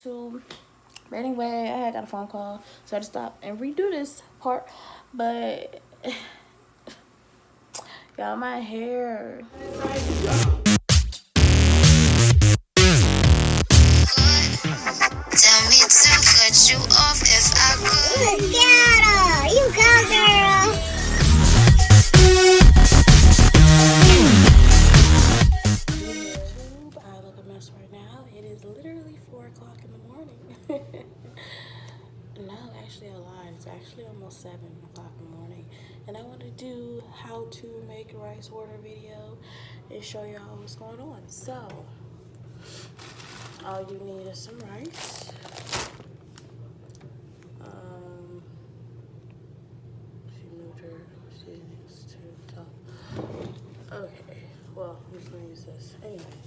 But anyway, I had got a phone call, so I had to stop and redo this part. But y'all, my hair. Tell me to cut you off if I could. You go, girl. YouTube, I look a mess right now. It is literally 4 o'clock in the morning. No, actually a lie. It's actually almost 7 o'clock in the morning. And I want to do how to make a rice water video and show y'all what's going on. So, all you need is some rice. She moved her settings to the top. Okay, well, I'm just gonna use this. Anyway,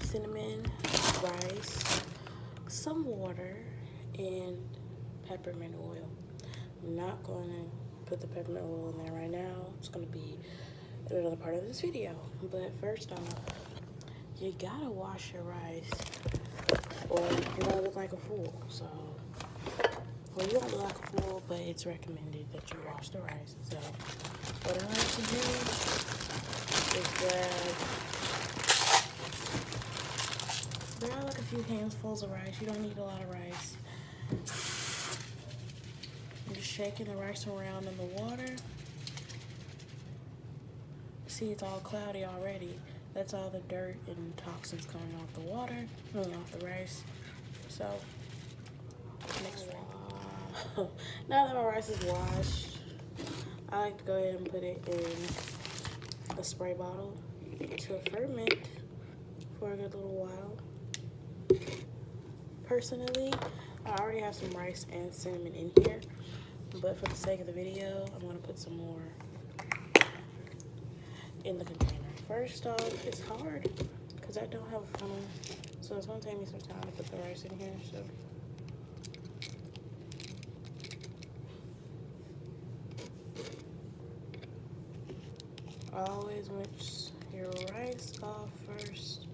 cinnamon, rice, some water, and peppermint oil. I'm not going to put the peppermint oil in there right now. It's going to be another part of this video. But first off, you gotta wash your rice or you're gonna look like a fool. So, well, you don't look like a fool, but it's recommended that you wash the rice. So, what I like to do is grab like a few handfuls of rice. You don't need a lot of rice. I'm just shaking the rice around in the water. See, it's all cloudy already. That's all the dirt and toxins coming off the water, off the rice. So, next one. Now that my rice is washed, I like to go ahead and put it in a spray bottle to ferment for a good little while. Personally, I already have some rice and cinnamon in here, but for the sake of the video, I'm going to put some more in the container. First off, it's hard because I don't have a funnel, so it's going to take me some time to put the rice in here. So, always rinse your rice off first,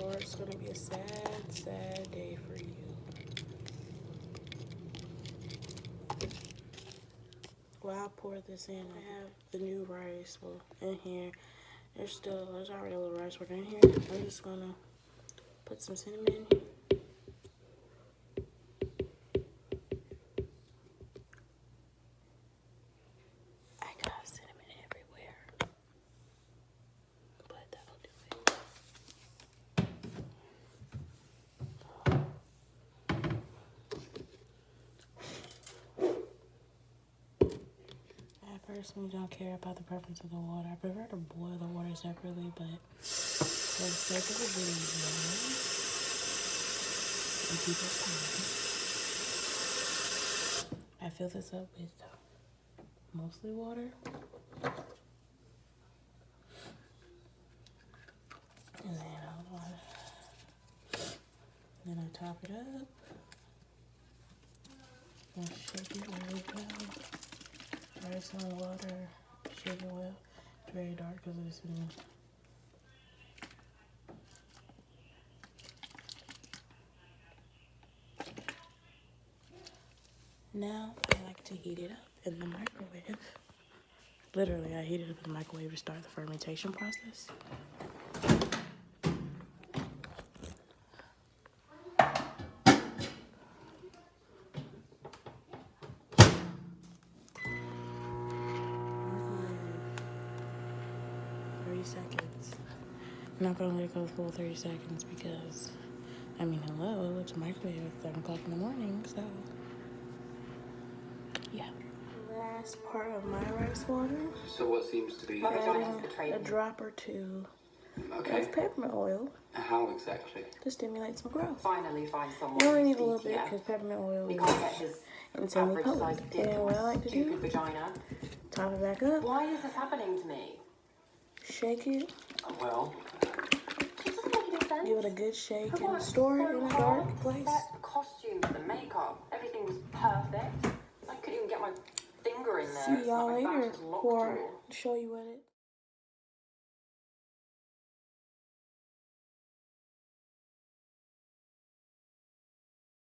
or it's going to be a sad, sad day for you. While I pour this in, I have the new rice in here. There's already a little rice water in here. I'm just gonna put some cinnamon. I got cinnamon everywhere, but that'll do it. I personally don't care about the preference of the water. I prefer to boil the water separately, but for the sake of the video, and people's time, I fill this up with mostly water. And then I top it up and shake it really well. Rice and water, shake it well. It's very dark because of the cinnamon. Now I like to heat it up in the microwave. Literally, I heat it up in the microwave to start the fermentation process. Seconds. I'm not gonna let it go full 30 seconds because, I mean, hello, it's a microwave at 7 o'clock in the morning, so, yeah. Last part of my rice water. So what seems to be adding a drop or two of peppermint oil. How exactly? To stimulate some growth. Finally find someone. You only need a little bit because peppermint oil is insanely potent. And what I like to do, vagina. top it back up. Why is this happening to me? Shake it. Well, Give it a good shake and store it in a dark place. The costumes, the makeup, everything was perfect. I couldn't even get my finger in there. See y'all later for show you what it.